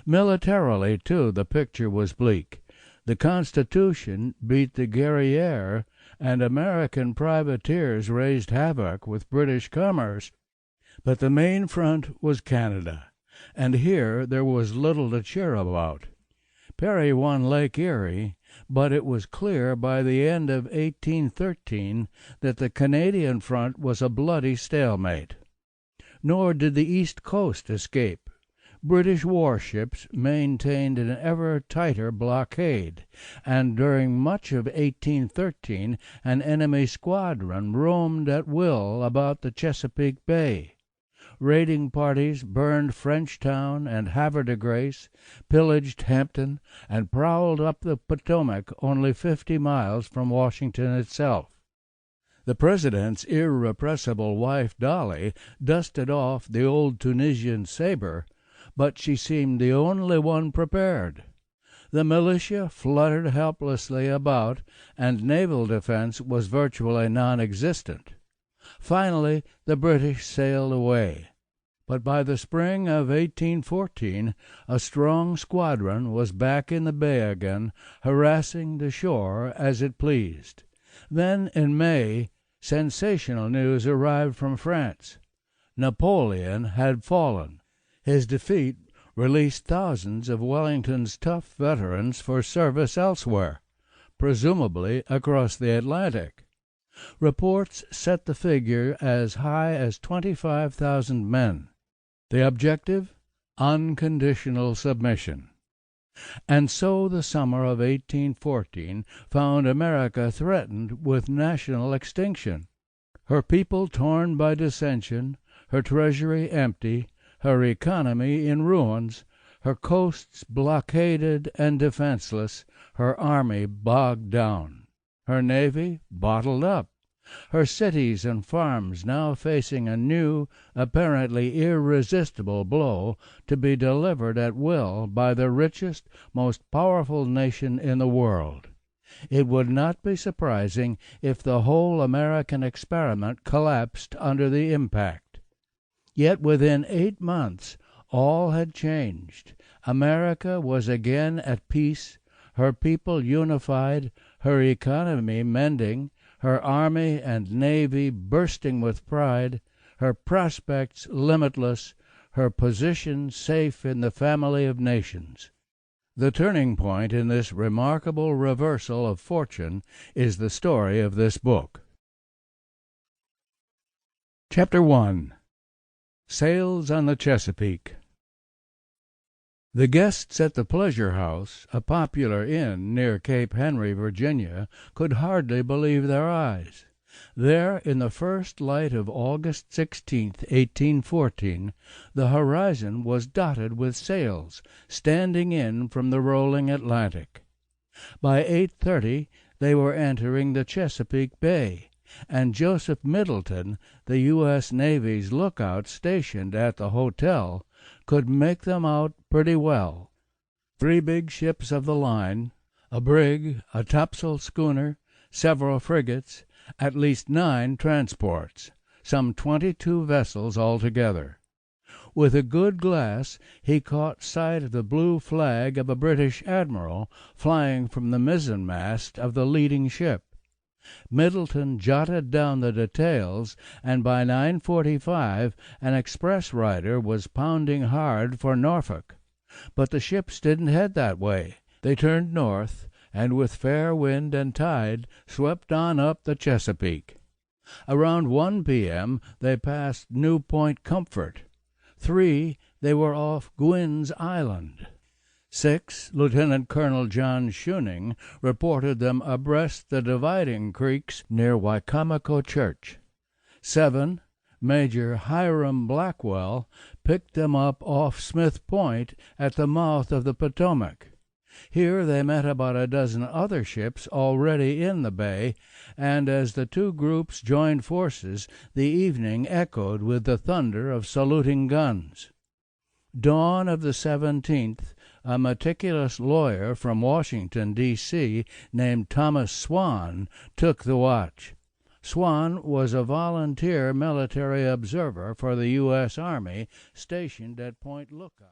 Militarily, too, the picture was bleak. The Constitution beat the Guerrière, and American privateers raised havoc with British commerce. But the main front was Canada, and here there was little to cheer about. Perry won Lake Erie, but it was clear by the end of 1813 that the Canadian front was a bloody stalemate. Nor did the East Coast escape. British warships maintained an ever tighter blockade, and during much of 1813 an enemy squadron roamed at will about the Chesapeake Bay. Raiding parties burned Frenchtown and Havre de Grace, pillaged Hampton, and prowled up the Potomac only 50 miles from Washington itself. The president's irrepressible wife, Dolly, dusted off the old Tunisian saber, but she seemed the only one prepared. The militia fluttered helplessly about, and naval defense was virtually non-existent. Finally, the British sailed away. But by the spring of 1814 a strong squadron was back in the bay again, harassing the shore as it pleased. Then, in May, sensational news arrived from France. Napoleon had fallen. His defeat released thousands of Wellington's tough veterans for service elsewhere, presumably across the Atlantic. Reports set the figure as high as 25,000 men. The objective? Unconditional submission. And so the summer of 1814 found America threatened with national extinction. Her people torn by dissension, her treasury empty, her economy in ruins, her coasts blockaded and defenseless, her army bogged down, her navy bottled up, her cities and farms now facing a new, apparently irresistible blow to be delivered at will by the richest, most powerful nation in the world. It would not be surprising if the whole American experiment collapsed under the impact. Yet within 8 months all had changed. America was again at peace, her people unified, her economy mending, her army and navy bursting with pride, her prospects limitless, her position safe in the family of nations. The turning point in this remarkable reversal of fortune is the story of this book. Chapter 1. Sails on the Chesapeake. The guests at the Pleasure House, a popular inn near Cape Henry, Virginia, could hardly believe their eyes. There, in the first light of August 16th, 1814, the horizon was dotted with sails standing in from the rolling Atlantic. By 8:30 they were entering the Chesapeake Bay, and Joseph Middleton, the U.S. Navy's lookout stationed at the hotel, could make them out pretty well. 3 big ships of the line, a brig, a topsail schooner, several frigates, at least 9 transports, some 22 vessels altogether. With a good glass he caught sight of the blue flag of a British admiral flying from the mizzenmast of the leading ship. Middleton jotted down the details, and by 9:45 an express rider was pounding hard for Norfolk. But the ships didn't head that way. They turned north, and with fair wind and tide swept on up the Chesapeake. Around 1 p.m. they passed New Point Comfort. 3 they were off Gwynn's Island. 6 Lieutenant Colonel John Shuning reported them abreast the dividing creeks near Wicomico Church. 7 Major Hiram Blackwell picked them up off Smith Point at the mouth of the Potomac. Here they met about a dozen other ships already in the bay, and as the 2 groups joined forces, the evening echoed with the thunder of saluting guns. Dawn of the 17th, a meticulous lawyer from Washington, D.C., named Thomas Swan, took the watch. Swan was a volunteer military observer for the U.S. Army stationed at Point Lookout.